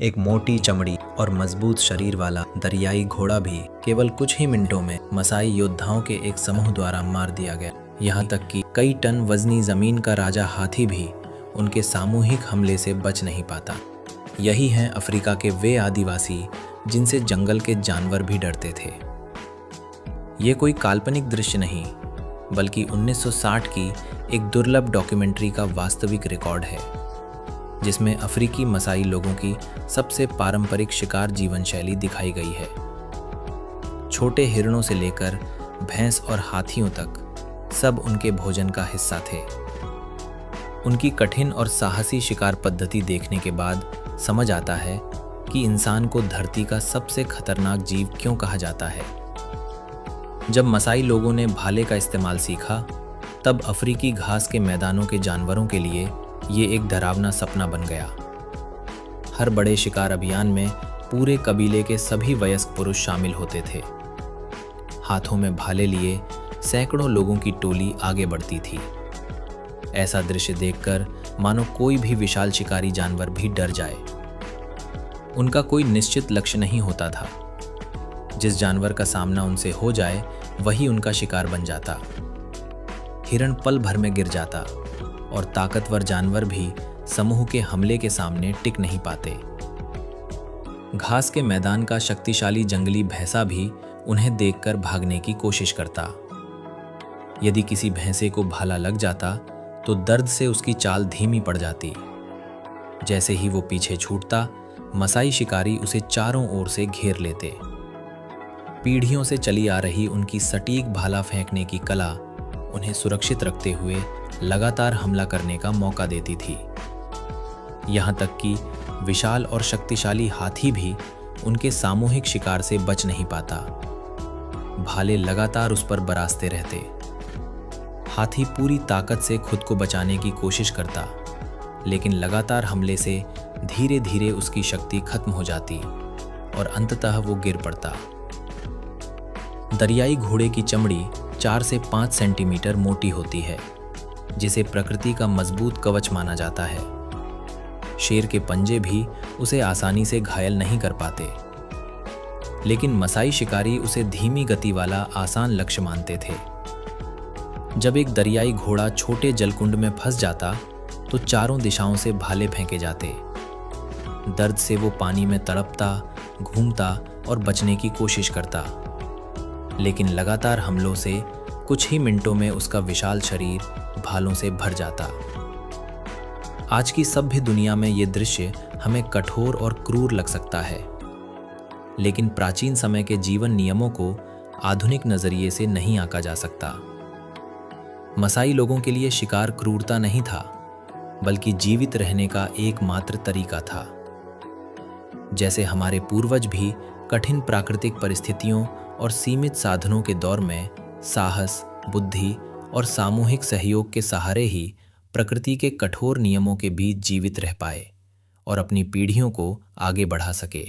एक मोटी चमड़ी और मजबूत शरीर वाला दरियाई घोड़ा भी केवल कुछ ही मिनटों में मसाई योद्धाओं के एक समूह द्वारा मार दिया गया। यहाँ तक कि कई टन वजनी जमीन का राजा हाथी भी उनके सामूहिक हमले से बच नहीं पाता। यही हैं अफ्रीका के वे आदिवासी जिनसे जंगल के जानवर भी डरते थे। ये कोई काल्पनिक दृश्य नहीं, बल्कि 1960 की एक दुर्लभ डॉक्यूमेंट्री का वास्तविक रिकॉर्ड है, जिसमें अफ्रीकी मसाई लोगों की सबसे पारंपरिक शिकार जीवन शैली दिखाई गई है। छोटे हिरणों से लेकर भैंस और हाथियों तक सब उनके भोजन का हिस्सा थे। उनकी कठिन और साहसी शिकार पद्धति देखने के बाद समझ आता है कि इंसान को धरती का सबसे खतरनाक जीव क्यों कहा जाता है। जब मसाई लोगों ने भाले का इस्तेमाल सीखा, तब अफ्रीकी घास के मैदानों के जानवरों के लिए ये एक डरावना सपना बन गया। हर बड़े शिकार अभियान में पूरे कबीले के सभी वयस्क पुरुष शामिल होते थे। हाथों में भाले लिए सैकड़ों लोगों की टोली आगे बढ़ती थी। ऐसा दृश्य देखकर मानो कोई भी विशाल शिकारी जानवर भी डर जाए। उनका कोई निश्चित लक्ष्य नहीं होता था। जिस जानवर का सामना उनसे हो जाए वही उनका शिकार बन जाता। हिरण पल भर में गिर जाता और ताकतवर जानवर भी समूह के हमले के सामने टिक नहीं पाते। घास के मैदान का शक्तिशाली जंगली भैंसा भी उन्हें देखकर भागने की कोशिश करता। यदि किसी भैंसे को भाला लग जाता तो दर्द से उसकी चाल धीमी पड़ जाती। जैसे ही वो पीछे छूटता, मसाई शिकारी उसे चारों ओर से घेर लेते। पीढ़ियों से चली आ रही उनकी सटीक भाला फेंकने की कला उन्हें सुरक्षित रखते हुए लगातार हमला करने का मौका देती थी। यहाँ तक कि विशाल और शक्तिशाली हाथी भी उनके सामूहिक शिकार से बच नहीं पाता। भाले लगातार उस पर बरसते रहते। हाथी पूरी ताकत से खुद को बचाने की कोशिश करता, लेकिन लगातार हमले से धीरे धीरे उसकी शक्ति खत्म हो जाती और अंततः वो गिर पड़ता। दरियाई घोड़े की चमड़ी 4 से 5 सेंटीमीटर मोटी होती है, जिसे प्रकृति का मजबूत कवच माना जाता है। शेर के पंजे भी उसे आसानी से घायल नहीं कर पाते, लेकिन मसाई शिकारी उसे धीमी गति वाला आसान लक्ष्य मानते थे। जब एक दरियाई घोड़ा छोटे जलकुंड में फंस जाता तो चारों दिशाओं से भाले फेंके जाते। दर्द से वो पानी में तड़पता, घूमता और बचने की कोशिश करता, लेकिन लगातार हमलों से कुछ ही मिनटों में उसका विशाल शरीर भालों से भर जाता। आज की सभ्य दुनिया में ये दृश्य हमें कठोर और क्रूर लग सकता है, लेकिन प्राचीन समय के जीवन नियमों को आधुनिक नजरिए से नहीं आंका जा सकता। मसाई लोगों के लिए शिकार क्रूरता नहीं था, बल्कि जीवित रहने का एकमात्र तरीका था। जैसे हमारे पूर्वज भी कठिन प्राकृतिक परिस्थितियों और सीमित साधनों के दौर में साहस, बुद्धि और सामूहिक सहयोग के सहारे ही प्रकृति के कठोर नियमों के बीच जीवित रह पाए और अपनी पीढ़ियों को आगे बढ़ा सके।